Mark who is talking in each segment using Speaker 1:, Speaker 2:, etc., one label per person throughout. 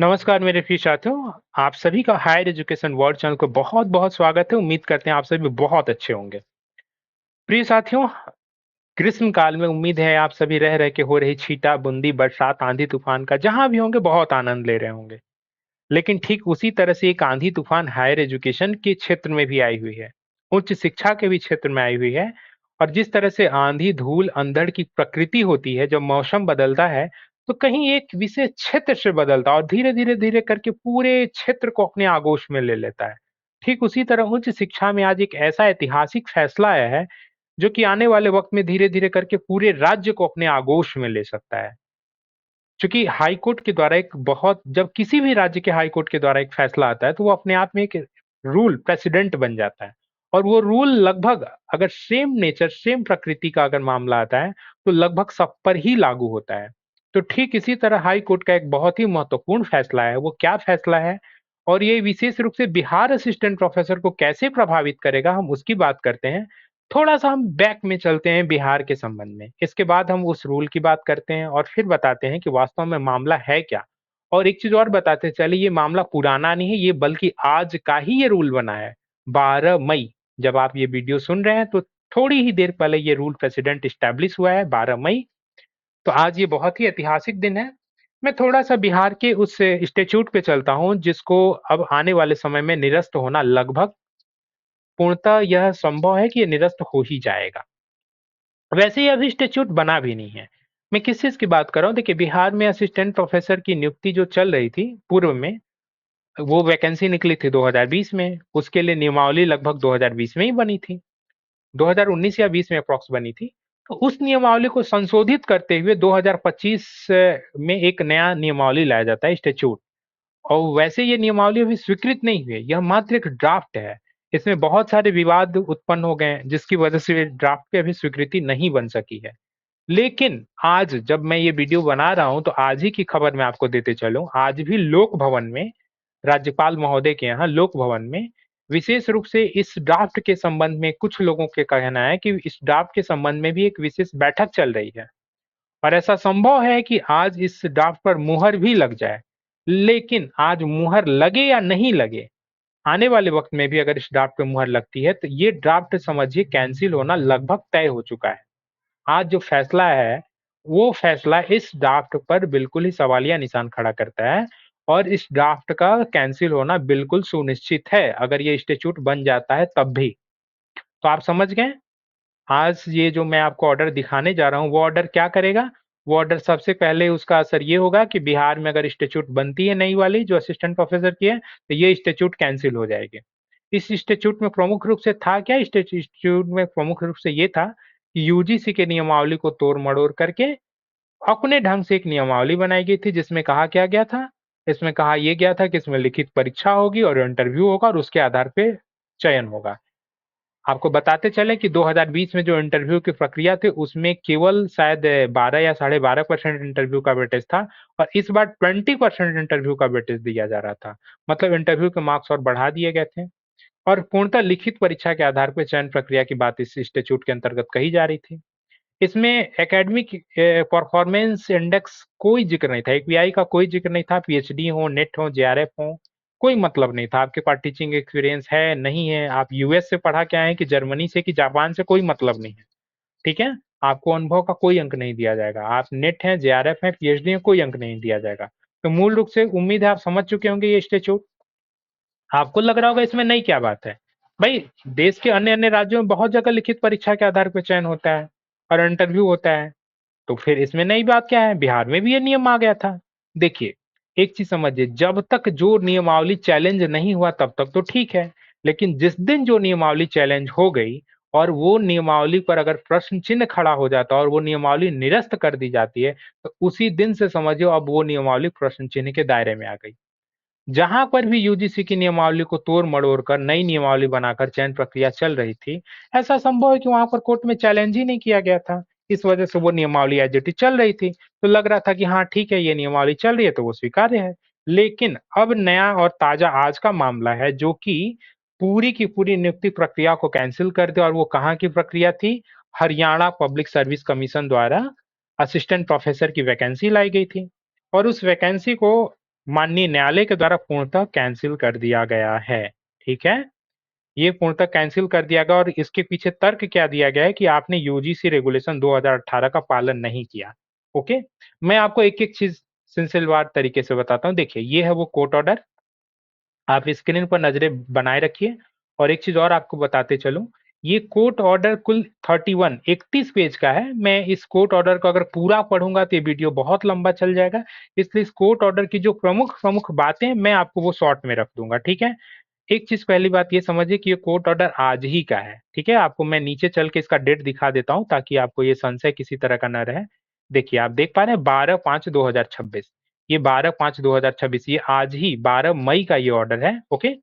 Speaker 1: नमस्कार मेरे प्रिय साथियों, आप सभी का हायर एजुकेशन वर्ल्ड चैनल को बहुत-बहुत स्वागत है। उम्मीद करते हैं आप सभी बहुत अच्छे होंगे। प्रिय साथियों, ग्रीष्म काल में उम्मीद है आप सभी रह के हो रही छींटा, बूंदी, बरसात, आंधी-तूफान का जहाँ भी होंगे बहुत आनंद ले रहे होंगे। लेकिन ठीक उसी तरह से एक आंधी-तूफान हायर एजुकेशन के क्षेत्र में भी आई हुई है। उच्च शिक्षा के भी क्षेत्र में आई हुई है और जिस तरह से आंधी, धूल, अंधड़ की प्रकृति होती है, जब मौसम बदलता है, तो कहीं एक विशेष क्षेत्र से बदलता है और धीरे-धीरे, धीरे करके पूरे क्षेत्र को अपने आगोश में ले लेता है। ठीक उसी तरह उच्च शिक्षा में आज एक ऐसा ऐतिहासिक फैसला आया है, जो कि आने वाले वक़्त में धीरे-धीरे करके पूरे राज्य को अपने आगोश में ले सकता है। चूँकि हाई कोर्ट के द्वारा एक बहुत जब किसी भी राज्य के हाई कोर्ट के द्वारा एक फैसला आता है, तो वो अपने आप में एक रूल प्रेसिडेंट बन जाता है और वो रूल लगभग अगर सेम नेचर, सेम प्रकृति का अगर मामला आता है, तो लगभग सब पर ही लागू होता है। तो ठीक इसी तरह हाई कोर्ट का एक बहुत ही महत्वपूर्ण फैसला है, वो क्या फैसला है और ये विशेष रूप से बिहार असिस्टेंट प्रोफेसर को कैसे प्रभावित करेगा, हम उसकी बात करते हैं। थोड़ा-सा हम बैक में चलते हैं बिहार के संबंध में। इसके बाद हम उस रूल की बात करते हैं और फिर बताते हैं कि वास्तव में मामला है क्या? और एक चीज़ और बताते चलें ये मामला पुराना नहीं है, ये बल्कि आज का ही ये रूल बना है। 12 मई जब आप ये वीडियो सुन रहे हैं तो थोड़ी ही देर पहले ये रूल प्रेसिडेंट एस्टेब्लिश हुआ है 12 मई। तो आज ये बहुत ही ऐतिहासिक दिन है। मैं थोड़ा-सा बिहार के उस स्टैट्यूट पे चलता हूँ जिसको अब आने वाले समय में निरस्त होना लगभग पूर्णतः यह संभव है कि ये निरस्त हो ही जाएगा। वैसे ही अभी इंस्टीट्यूट बना भी नहीं है। मैं किस चीज़ की बात कर रहा हूँ, देखिए बिहार में असिस्टेंट प्रोफ़ेसर की नियुक्ति जो चल रही थी पूर्व में, वो वैकेंसी निकली थी 2020 में, उसके लिए नियमावली लगभग 2020 में ही बनी थी। 2019 या 20 में अप्रॉक्स बनी थी। तो उस नियमावली को संशोधित करते हुए 2025 में एक नया नियमावली लाया जाता है स्टैट्यूट। और वैसे ये नियमावली अभी स्वीकृत नहीं हुई है, यह मात्र एक ड्राफ्ट है। इसमें बहुत सारे विवाद उत्पन्न हो गए हैं, जिसकी वजह से ड्राफ्ट पे अभी स्वीकृति नहीं बन सकी है। लेकिन आज जब मैं ये वीडियो बना रहा हूँ, तो आज ही की खबर मैं आपको देते चलूँ, आज भी लोक भवन में, राज्यपाल महोदय के यहाँ लोक भवन में, विशेष रूप से इस ड्राफ्ट के संबंध में कुछ लोगों के कहना है कि इस ड्राफ्ट के संबंध में भी एक विशेष बैठक चल रही है। और ऐसा संभव है कि आज इस ड्राफ्ट पर मुहर भी लग जाए। लेकिन आज मुहर लगे या नहीं लगे, आने वाले वक़्त में भी अगर इस ड्राफ्ट पे मुहर लगती है, तो ये ड्राफ्ट समझिए कैंसल होना लगभग तय हो चुका है। आज जो फैसला है, वो फैसला इस ड्राफ्ट पर बिल्कुल ही सवालिया निशान खड़ा करता है और इस ड्राफ्ट का कैंसल होना बिल्कुल सुनिश्चित है, अगर ये स्टैट्यूट बन जाता है तब भी। तो आप समझ गए? आज ये जो मैं आपको ऑर्डर दिखाने जा रहा हूँ, वो ऑर्डर क्या करेगा? वो ऑर्डर सबसे पहले उसका असर ये होगा कि बिहार में अगर स्टैट्यूट बनती है नई वाली जो असिस्टेंट प्रोफेसर की है, तो ये स्टैट्यूट कैंसल हो जाएगी। इस स्टैट्यूट में प्रमुख रूप से था क्या? स्टैट्यूट में प्रमुख रूप से ये था कि यूजीसी के नियमावली को तोड़-मड़ोड़ करके अपने ढंग से एक नियमावली बनाई गई थी जिसमें कहा क्या गया था? इसमें कहा ये गया था कि इसमें लिखित परीक्षा होगी और इंटरव्यू होगा और उसके आधार पे चयन होगा। आपको बताते चलें कि 2020 में जो इंटरव्यू की प्रक्रिया थी, उसमें केवल शायद 12 या साढ़े 12% इंटरव्यू का वेटेज था और इस बार 20% इंटरव्यू का वेटेज दिया जा रहा था। मतलब इंटरव्यू के मार्क्स और बढ़ा दिए गए थे और पूर्णतः लिखित परीक्षा के आधार पर चयन प्रक्रिया की बात इस इंस्टीट्यूट के अंतर्गत कही जा रही थी। इसमें एकेडमिक परफॉर्मेंस इंडेक्स कोई ज़िक्र नहीं था, एक्यूआई का कोई ज़िक्र नहीं था, पीएचडी हो, नेट हो, जेआरएफ हो, कोई मतलब नहीं था। आपके पास टीचिंग एक्सपीरियंस है, नहीं है, आप यूएस से पढ़ा के आए हैं कि जर्मनी से कि जापान से, कोई मतलब नहीं है, ठीक है? आपको अनुभव का कोई अंक नहीं दिया जाएगा। आप नेट हैं, जेआरएफ हैं, पीएचडी हैं, कोई अंक नहीं दिया जाएगा। तो मूल रूप से उम्मीद है आप समझ चुके होंगे ये स्टैट्यूट। आपको लग रहा होगा इसमें नई क्या बात है? भई देश के अन्य-अन्य राज्यों में बहुत जगह लिखित परीक्षा के आधार पे चयन होता है और इंटरव्यू होता है। तो फिर इसमें नई बात क्या है? बिहार में भी ये नियम आ गया था। देखिए, एक चीज़ समझिए, जब तक जो नियमावली चैलेंज नहीं हुआ तब तक तो ठीक है। लेकिन जिस दिन जो नियमावली चैलेंज हो गई और वो नियमावली पर अगर प्रश्न चिन्ह खड़ा हो जाता है और वो नियमावली निरस्त कर दी जाती है, तो उसी दिन से समझिए अब वो नियमावली प्रश्न चिन्ह के दायरे में आ गई। जहाँ पर भी यूजीसी की नियमावली को तोड़-मड़ोड़ कर नई नियमावली बनाकर चयन प्रक्रिया चल रही थी, ऐसा संभव है कि वहाँ पर कोर्ट में चैलेंज ही नहीं किया गया था। इस वजह से वो नियमावली एज़ इट इज़ चल रही थी। तो लग रहा था कि हाँ, ठीक है, ये नियमावली चल रही है तो वो स्वीकार्य है। लेकिन अब नया और ताज़ा आज का मामला है जो कि पूरी की पूरी नियुक्ति प्रक्रिया को कैंसल कर दे और वो कहाँ की प्रक्रिया थी? हरियाणा पब्लिक सर्विस कमीशन द्वारा असिस्टेंट प्रोफेसर की वैकेंसी लाई गई थी और उस वैकेंसी को माननीय न्यायालय के द्वारा पूर्णतः कैंसिल कर दिया गया है। ठीक है, ये पूर्णतः कैंसिल कर दिया गया और इसके पीछे तर्क क्या दिया गया है कि आपने यूजीसी रेगुलेशन 2018 का पालन नहीं किया। ओके, मैं आपको एक एक चीज सिलसिलेवार तरीके से बताता हूँ। देखिए, ये है वो कोर्ट ऑर्डर, आप स्क्रीन पर नजरें बनाए रखिए। और एक चीज और आपको बताते चलूं, ये कोर्ट ऑर्डर कुल 31 पेज का है। मैं इस कोर्ट ऑर्डर को अगर पूरा पढ़ूंगा तो ये वीडियो बहुत लंबा चल जाएगा, इसलिए इस कोर्ट ऑर्डर की जो प्रमुख प्रमुख बातें मैं आपको वो शॉर्ट में रख दूंगा। ठीक है, एक चीज पहली बात ये समझिए कि ये कोर्ट ऑर्डर आज ही का है। ठीक है, आपको मैं नीचे चल के इसका डेट दिखा देता हूं ताकि आपको ये संशय किसी तरह का न रहे। देखिए, आप देख पा रहे हैं 12/5/2026, ये 12/5/2026, ये आज ही 12 मई का ये ऑर्डर है। ओके,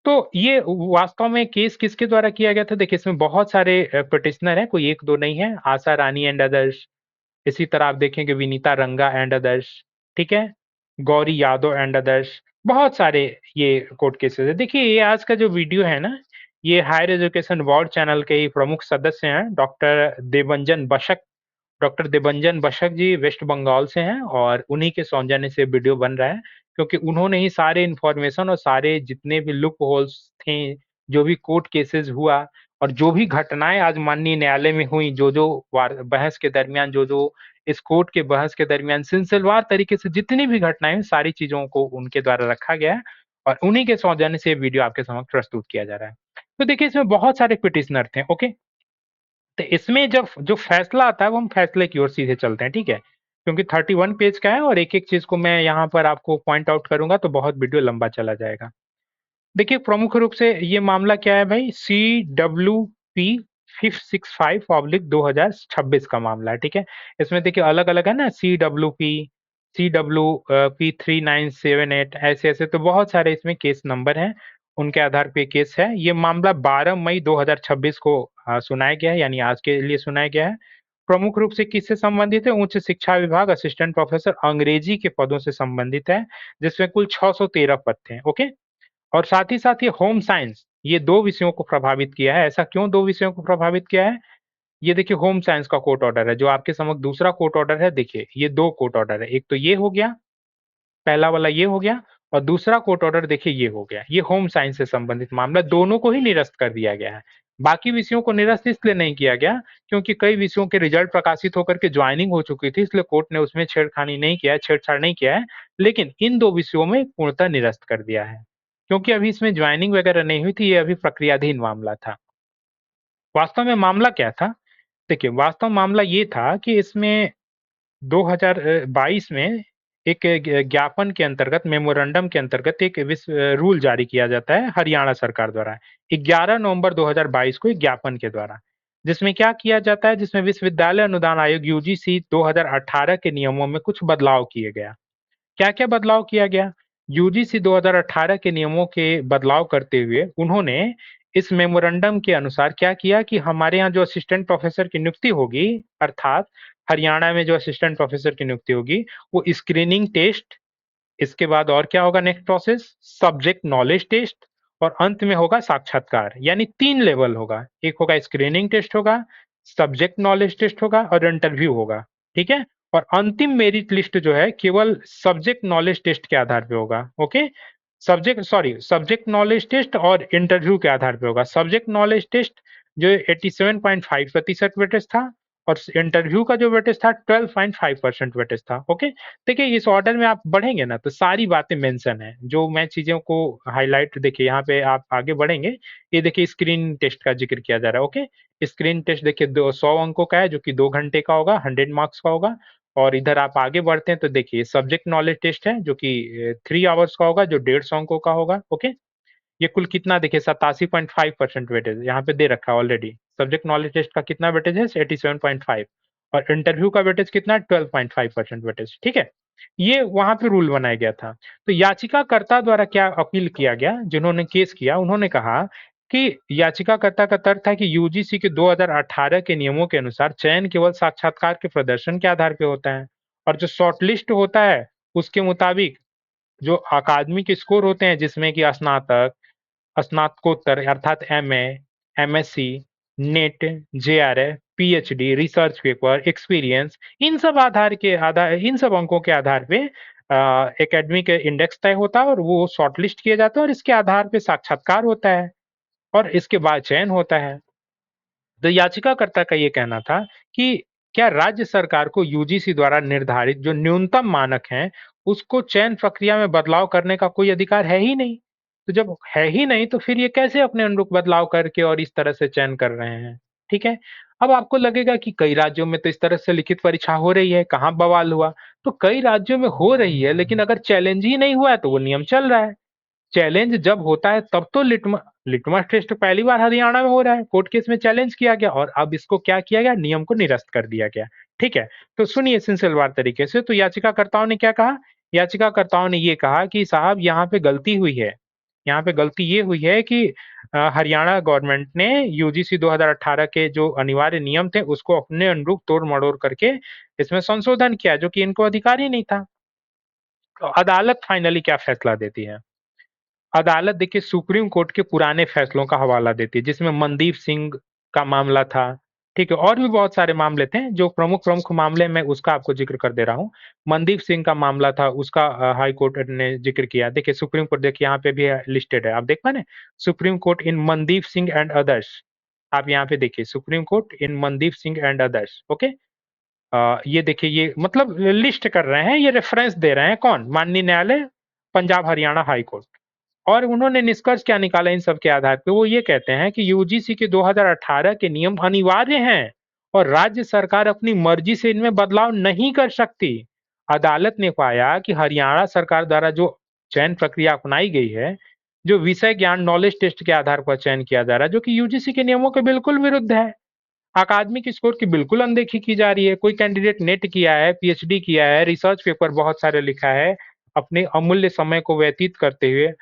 Speaker 1: तो ये वास्तव में केस किसके द्वारा किया गया था? देखिए, इसमें बहुत सारे पिटिशनर हैं, कोई एक दो नहीं है। आशा रानी एंड अदर्स, इसी तरह आप देखेंगे विनीता रंगा एंड अदर्स, ठीक है, गौरी यादव एंड अदर्स, बहुत सारे ये कोर्ट केसेस है। देखिए, ये आज का जो वीडियो है ना, ये हायर एजुकेशन वार्ड चैनल के ही प्रमुख सदस्य हैं, डॉक्टर देवंजन बशक जी वेस्ट बंगाल से हैं और उन्हीं के सौजन्य से वीडियो बन रहा है, क्योंकि उन्होंने ही सारे इंफॉर्मेशन और सारे जितने भी लूप होल्स थे, जो भी कोर्ट केसेस हुआ और जो भी घटनाएं आज माननीय न्यायालय में हुई, जो जो बहस के दरमियान, जो जो इस कोर्ट के बहस के दरमियान सिलसिलेवार तरीके से जितनी भी घटनाएं हुई, सारी चीजों को उनके द्वारा रखा गया है और उन्हीं के सौजन्य से वीडियो आपके समक्ष प्रस्तुत किया जा रहा है। तो देखिए, इसमें बहुत सारे पिटिशनर थे। ओके, तो इसमें जब जो फैसला आता है वो हम फैसले की ओर सीधे चलते हैं। ठीक है, क्योंकि 31 पेज का है और एक एक चीज को मैं यहाँ पर आपको पॉइंट आउट करूंगा तो बहुत वीडियो लंबा चला जाएगा। देखिए, प्रमुख रूप से ये मामला क्या है भाई, CWP 565/2026 का मामला है। ठीक है, इसमें देखिए अलग अलग है ना, CWP 3978, ऐसे ऐसे तो बहुत सारे इसमें केस नंबर हैं, उनके आधार पे केस है। ये मामला 12 मई 2026 को सुनाया गया है, यानी आज के लिए सुनाया गया है। प्रमुख रूप से किससे संबंधित है? उच्च शिक्षा विभाग असिस्टेंट प्रोफेसर अंग्रेजी के पदों से संबंधित है, जिसमें कुल 613 पद थे। ओके, और साथ ही साथ ये होम साइंस, ये दो विषयों को प्रभावित किया है। ऐसा क्यों दो विषयों को प्रभावित किया है? ये देखिए, होम साइंस का कोर्ट ऑर्डर है जो आपके समक्ष दूसरा कोर्ट ऑर्डर है। देखिए, ये दो कोर्ट ऑर्डर है, एक तो ये हो गया, पहला वाला ये हो गया, और दूसरा कोर्ट ऑर्डर देखिए ये हो गया। ये होम साइंस से संबंधित मामला, दोनों को ही निरस्त कर दिया गया है। बाकी विषयों को निरस्त इसलिए नहीं किया गया क्योंकि कई विषयों के रिजल्ट प्रकाशित होकर के ज्वाइनिंग हो चुकी थी, इसलिए कोर्ट ने उसमें छेड़खानी नहीं किया है, छेड़छाड़ नहीं किया है। लेकिन इन दो विषयों में पूर्णतः निरस्त कर दिया है, क्योंकि अभी इसमें ज्वाइनिंग वगैरह नहीं हुई थी, ये अभी प्रक्रियाधीन मामला था। वास्तव में मामला क्या था? देखिए, वास्तव मामला ये था कि इसमें 2022 में एक ज्ञापन के अंतर्गत, मेमोरेंडम के अंतर्गत एक रूल जारी किया जाता है हरियाणा सरकार द्वारा, 11 नवंबर 2022 को एक ज्ञापन के द्वारा, जिसमें क्या किया जाता है, जिसमें विश्वविद्यालय अनुदान आयोग यूजीसी 2018 के नियमों में कुछ बदलाव किए गया। क्या क्या बदलाव किया गया? यूजीसी 2018 के नियमों के बदलाव करते हुए उन्होंने इस मेमोरेंडम के अनुसार क्या किया कि हमारे यहाँ जो असिस्टेंट प्रोफेसर की नियुक्ति होगी, अर्थात हरियाणा में जो असिस्टेंट प्रोफेसर की नियुक्ति होगी, वो स्क्रीनिंग टेस्ट, इसके बाद और क्या होगा next process, subject knowledge test, और अंत में होगा साक्षात्कार। यानी 3 लेवल होगा, एक होगा स्क्रीनिंग टेस्ट होगा, सब्जेक्ट नॉलेज टेस्ट होगा और इंटरव्यू होगा। ठीक है, और अंतिम मेरिट लिस्ट जो है केवल सब्जेक्ट नॉलेज टेस्ट के आधार पे होगा। ओके, सब्जेक्ट नॉलेज टेस्ट और इंटरव्यू के आधार पे होगा। सब्जेक्ट नॉलेज टेस्ट जो 87.5% वेटेज था, और इंटरव्यू का जो वेटेज था 12.5% वेटेज था। ओके, देखिए, इस ऑर्डर में आप बढ़ेंगे ना तो सारी बातें मेंशन है, जो मैं चीजों को हाईलाइट, देखिए यहाँ पे आप आगे बढ़ेंगे, ये देखिए स्क्रीन टेस्ट का जिक्र किया जा रहा है। ओके, स्क्रीन टेस्ट देखिए 100 अंकों का है, जो कि 2 घंटे का होगा, 100 मार्क्स का होगा। और इधर आप आगे बढ़ते हैं तो देखिए सब्जेक्ट नॉलेज टेस्ट है, जो कि 3 आवर्स का होगा, जो 150 अंकों का होगा। ओके, ये कुल कितना देखिए 87.5% वेटेज यहाँ पे दे रखा है ऑलरेडी। सब्जेक्ट नॉलेज टेस्ट का कितना वेटेज है? 87.5। और इंटरव्यू का वेटेज कितना? 12.5% वेटेज। ठीक है, ये वहां पे रूल बनाया गया था। तो याचिकाकर्ता द्वारा क्या अपील किया गया, जिन्होंने केस किया, उन्होंने कहा कि याचिकाकर्ता का तर्क था कि यूजीसी के 2018 के नियमों के अनुसार चयन केवल साक्षात्कार के प्रदर्शन के आधार पे होता है, और जो शॉर्टलिस्ट होता है उसके मुताबिक जो अकादमिक स्कोर होते हैं, जिसमें कि स्नातक, स्नातकोत्तर अर्थात MA, MSc, NET, JRF, PhD, research paper, experience, इन सब अंकों के आधार पे एकेडमिक इंडेक्स तय होता है और वो शॉर्टलिस्ट किए जाते हैं और इसके आधार पे साक्षात्कार होता है और इसके बाद चयन होता है। तो याचिकाकर्ता का ये कहना था कि क्या राज्य सरकार को यूजीसी द्वारा निर्धारित जो न्यूनतम मानक हैं, उसको चयन प्रक्रिया में बदलाव करने का कोई अधिकार है ही नहीं। तो जब है ही नहीं तो फिर ये कैसे अपने अनुरूप बदलाव करके और इस तरह से चयन कर रहे हैं? ठीक है। अब आपको लगेगा कि कई राज्यों में तो इस तरह से लिखित परीक्षा हो रही है, कहाँ बवाल हुआ? तो कई राज्यों में हो रही है, लेकिन अगर चैलेंज ही नहीं हुआ है तो वो नियम चल रहा है। चैलेंज जब होता है तब तो लिटमस टेस्ट पहली बार हरियाणा में हो रहा है, कोर्ट केस में चैलेंज किया गया और अब इसको क्या किया गया, नियम को निरस्त कर दिया गया। ठीक है। तो सुनिए सिलसिलेवार तरीके से, तो याचिकाकर्ताओं ने क्या कहा? याचिकाकर्ताओं ने ये कहा कि साहब यहाँ पे गलती हुई है। यहाँ पे गलती ये हुई है कि हरियाणा गवर्नमेंट ने यूजीसी 2018 के जो अनिवार्य नियम थे उसको अपने अनुरूप तोड़ मड़ोड़ करके इसमें संशोधन किया, जो कि इनको अधिकार ही नहीं था। तो अदालत फाइनली क्या फैसला देती है? अदालत देखिए सुप्रीम कोर्ट के पुराने फैसलों का हवाला देती है, जिसमें मनदीप सिंह का मामला था। ठीक है, और भी बहुत सारे मामले थे, जो प्रमुख प्रमुख मामले में उसका आपको जिक्र कर दे रहा हूँ। मनदीप सिंह का मामला था, उसका हाई कोर्ट ने जिक्र किया। देखिए सुप्रीम कोर्ट, देखिए यहाँ पे भी लिस्टेड है, आप देख पाए ना, supreme court in Mandeep Singh and others. आप यहाँ पे देखिए supreme court in Mandeep Singh and others. Okay. ये देखिए, ये मतलब लिस्ट कर रहे हैं, ये रेफरेंस दे रहे हैं, कौन? माननीय न्यायालय पंजाब हरियाणा हाई कोर्ट। और उन्होंने निष्कर्ष क्या निकाला इन सब के आधार पे? वो ये कहते हैं कि यूजीसी के 2018 के नियम अनिवार्य हैं और राज्य सरकार अपनी मर्जी से इनमें बदलाव नहीं कर सकती। अदालत ने पाया कि हरियाणा सरकार द्वारा जो चयन प्रक्रिया अपनाई गई है, जो विषय ज्ञान नॉलेज टेस्ट के आधार पर चयन किया जा रहा है, जो कि यूजीसी के नियमों के बिल्कुल विरुद्ध है। अकादमिक स्कोर की बिल्कुल अनदेखी की जा रही है। कोई कैंडिडेट नेट किया है, पीएचडी किया है, रिसर्च पेपर बहुत सारे लिखा है, अपने अमूल्य समय को व्यतीत करते हुए,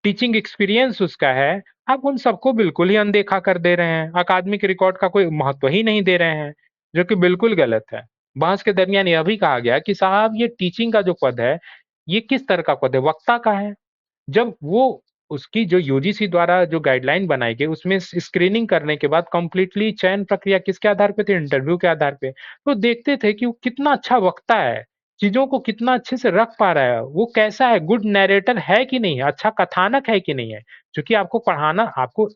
Speaker 1: टीचिंग एक्सपीरियंस उसका है, आप उन सबको बिल्कुल ही अनदेखा कर दे रहे हैं। अकादमिक रिकॉर्ड का कोई महत्व ही नहीं दे रहे हैं, जो कि बिल्कुल गलत है। बहस के दरमियान यह भी कहा गया कि साहब ये टीचिंग का जो पद है, ये किस तरह का पद है? वक्ता का है। जब वो उसकी जो यूजीसी द्वारा जो गाइडलाइन बनाई गई उसमें स्क्रीनिंग करने के बाद कंप्लीटली चयन प्रक्रिया किसके आधार पे थी? इंटरव्यू के आधार पे। तो देखते थे कि वो कितना अच्छा वक्ता है, चीजों को कितना अच्छे से रख पा रहा है, वो कैसा है, गुड नैरेटर है कि नहीं है, अच्छा कथानक है कि नहीं है। क्योंकि आपको पढ़ाना, आपको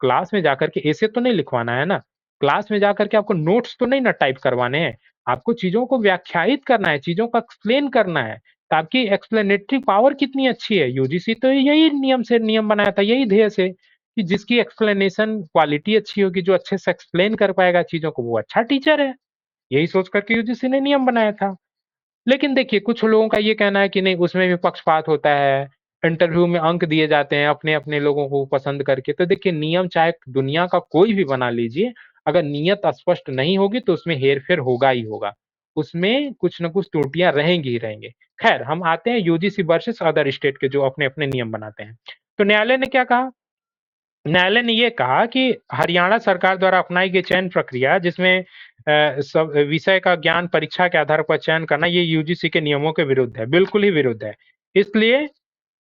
Speaker 1: क्लास में जाकर के ऐसे तो नहीं लिखवाना है ना, क्लास में जाकर के आपको नोट्स तो नहीं ना टाइप करवाने हैं, आपको चीजों को व्याख्यायित करना है, चीजों को एक्सप्लेन करना है। तो आपकी एक्सप्लेनेटरी पावर कितनी अच्छी है। यूजीसी तो यही नियम से नियम बनाया था, यही ध्येय से, कि जिसकी एक्सप्लेनेशन क्वालिटी अच्छी होगी, जो अच्छे से एक्सप्लेन कर पाएगा चीजों को, वो अच्छा टीचर है। यही सोच करके यूजीसी ने नियम बनाया था। लेकिन देखिए कुछ लोगों का ये कहना है कि नहीं, उसमें भी पक्षपात होता है, इंटरव्यू में अंक दिए जाते हैं अपने अपने लोगों को पसंद करके। तो देखिए नियम चाहे दुनिया का कोई भी बना लीजिए, अगर नियत स्पष्ट नहीं होगी तो उसमें हेरफेर होगा ही होगा, उसमें कुछ न कुछ त्रुटियां रहेंगी ही रहेंगे। खैर, हम आते हैं यूजीसी वर्सेस अदर स्टेट के जो अपने अपने नियम बनाते हैं। तो न्यायालय ने क्या कहा? न्यायालय ने ये कहा कि हरियाणा सरकार द्वारा अपनाई गई चयन प्रक्रिया, जिसमें सब विषय का ज्ञान परीक्षा के आधार पर चयन करना, ये यूजीसी के नियमों के विरुद्ध है, बिल्कुल ही विरुद्ध है। इसलिए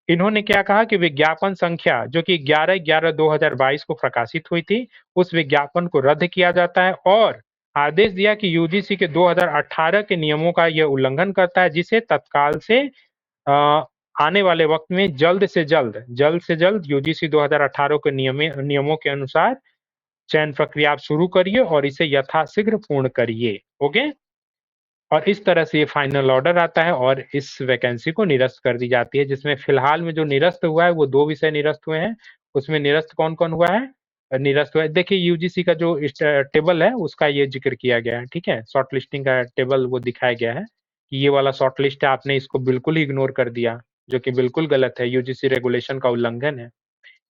Speaker 1: इन्होंने क्या कहा कि विज्ञापन संख्या जो कि 11/11/2022 को प्रकाशित हुई थी, उस विज्ञापन को रद्द किया जाता है और आदेश दिया कि यूजीसी के 2018 के नियमों का यह उल्लंघन करता है, जिसे तत्काल से अ, आने वाले वक्त में जल्द से जल्द यूजीसी 2018 के नियमों के अनुसार चयन प्रक्रिया आप शुरू करिए और इसे यथाशीघ्र पूर्ण करिए। ओके। और इस तरह से ये फाइनल ऑर्डर आता है और इस वैकेंसी को निरस्त कर दी जाती है, जिसमें फिलहाल में जो निरस्त हुआ है वो 2 विषय निरस्त हुए हैं। उसमें निरस्त कौन-कौन हुआ है? निरस्त हुआ है, देखिए यूजीसी का जो टेबल है उसका ये जिक्र किया गया है, ठीक है? शॉर्ट लिस्टिंग का टेबल वो दिखाया गया है कि ये वाला शॉर्ट लिस्ट है, आपने इसको बिल्कुल ही इग्नोर कर दिया, जो कि बिल्कुल गलत है, यूजीसी रेगुलेशन का उल्लंघन है।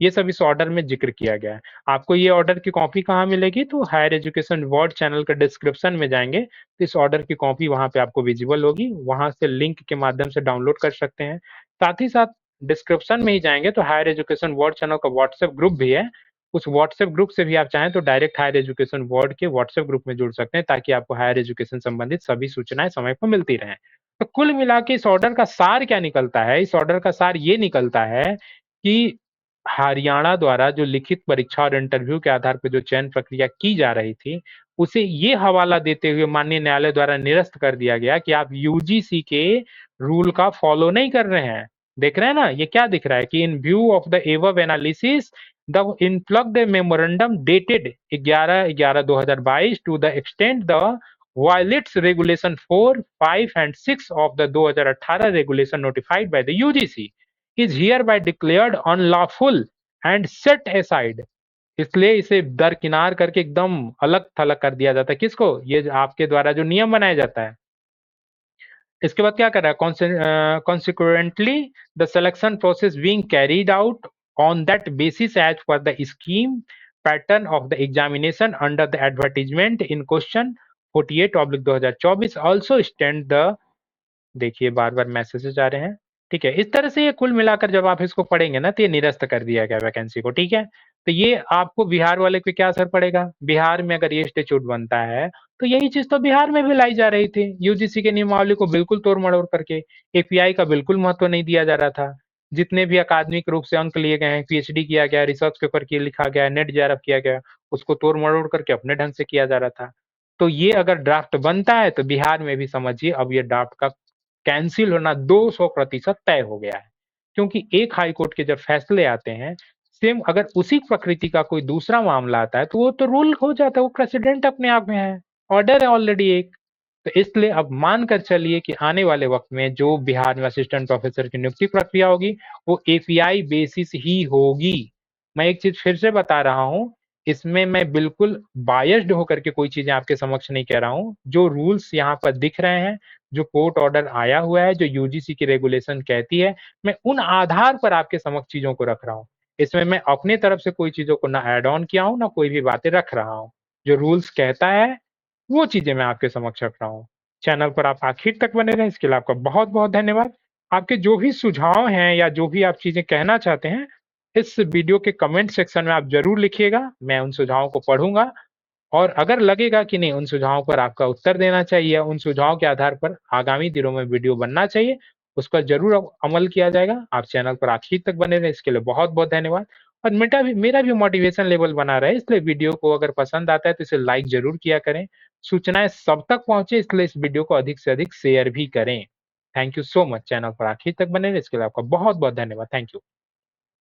Speaker 1: ये सब इस ऑर्डर में जिक्र किया गया है। आपको ये ऑर्डर की कॉपी कहाँ मिलेगी? तो हायर एजुकेशन वर्ल्ड चैनल के डिस्क्रिप्शन में जाएंगे तो इस ऑर्डर की कॉपी वहां पे आपको विजिबल होगी, वहां से लिंक के माध्यम से डाउनलोड कर सकते हैं। साथ ही साथ डिस्क्रिप्शन में ही जाएंगे तो हायर एजुकेशन वर्ल्ड चैनल का व्हाट्सएप ग्रुप भी है, उस व्हाट्सएप ग्रुप से भी आप चाहें तो डायरेक्ट हायर एजुकेशन वर्ल्ड के व्हाट्सएप ग्रुप में जुड़ सकते हैं, ताकि आपको हायर एजुकेशन संबंधित सभी सूचनाएं समय पर मिलती रहें। तो कुल मिला के इस ऑर्डर का सार क्या निकलता है? इस ऑर्डर का सार ये निकलता है कि हरियाणा द्वारा जो लिखित परीक्षा और इंटरव्यू के आधार पर जो चयन प्रक्रिया की जा रही थी, उसे ये हवाला देते हुए माननीय न्यायालय द्वारा निरस्त कर दिया गया कि आप यूजीसी के रूल का फॉलो नहीं कर रहे हैं। देख रहे हैं ना, ये क्या दिख रहा है कि in view of the above analysis the impugned memorandum dated 11/11/2022 to the extend the violates regulation 4, 5 and 6 of the 2018 regulation notified by the UGC is hereby declared unlawful and set aside। इसलिए इसे दरकिनार करके एकदम अलग थलग कर दिया जाता है। किसको? ये आपके द्वारा जो नियम बनाया जाता है। इसके बाद क्या कर रहा है? consequently the selection process being carried out on that basis as per the scheme pattern of the examination under the advertisement in question 48/2024 also stand the। देखिए बार बार मैसेजेस आ रहे हैं। ठीक है, इस तरह से ये कुल मिलाकर जब आप इसको पढ़ेंगे ना तो ये निरस्त कर दिया गया वैकेंसी को। ठीक है, तो ये आपको बिहार वाले पे क्या असर पड़ेगा? बिहार में अगर ये इंस्टीट्यूट बनता है तो यही चीज तो बिहार में भी लाई जा रही थी। यूजीसी के नियमावली को बिल्कुल तोड़ मरोड़ करके एपीआई का बिल्कुल महत्व नहीं दिया जा रहा था। जितने भी अकादमिक रूप से अंक लिए गए हैं, पीएचडी किया गया, रिसर्च पेपर की लिखा गया, नेट जेआरएफ किया गया, उसको तोड़ मरोड़ करके अपने ढंग से किया जा रहा था। तो ये अगर ड्राफ्ट बनता है तो बिहार में भी समझिए अब ये ड्राफ्ट का कैंसिल होना 200% तय हो गया है। क्योंकि एक हाई कोर्ट के जब फैसले आते हैं, सेम अगर उसी प्रकृति का कोई दूसरा मामला आता है तो वो तो रूल हो जाता है, वो प्रेसिडेंट अपने आप में है, ऑर्डर है ऑलरेडी एक। तो इसलिए अब मानकर चलिए कि आने वाले वक्त में जो बिहार में असिस्टेंट प्रोफेसर की नियुक्ति प्रक्रिया होगी वो एपीआई बेसिस ही होगी। मैं एक चीज फिर से बता रहा हूँ, इसमें मैं बिल्कुल बायस्ड होकर के कोई चीजें आपके समक्ष नहीं कह रहा हूँ। जो रूल्स यहाँ पर दिख रहे हैं, जो कोर्ट ऑर्डर आया हुआ है, जो यूजीसी की रेगुलेशन कहती है, मैं उन आधार पर आपके समक्ष चीजों को रख रहा हूँ। इसमें मैं अपनी तरफ से कोई चीजों को ना ऐड ऑन किया हूँ, ना कोई भी बातें रख रहा हूँ। जो रूल्स कहता है वो चीजें मैं आपके समक्ष रख रहा हूँ। चैनल पर आप आखिर तक बने रहें, इसके लिए आपका बहुत बहुत धन्यवाद। आपके जो भी सुझाव हैं या जो भी आप चीजें कहना चाहते हैं, इस वीडियो के कमेंट सेक्शन में आप जरूर लिखिएगा। मैं उन सुझावों को पढ़ूंगा और अगर लगेगा कि नहीं उन सुझावों पर आपका उत्तर देना चाहिए, उन सुझावों के आधार पर आगामी दिनों में वीडियो बनना चाहिए, उस पर जरूर अमल किया जाएगा। आप चैनल पर आखिर तक बने रहे, इसके लिए बहुत बहुत धन्यवाद। और मेरा भी मोटिवेशन लेवल बना रहे, इसलिए वीडियो को अगर पसंद आता है तो इसे लाइक जरूर किया करें। सूचनाएं सब तक पहुंचे, इसलिए इस वीडियो को अधिक से अधिक शेयर भी करें। Thank you so much. Channel पर आखिर तक बने रहे, इसके लिए आपका बहुत बहुत धन्यवाद। Thank you.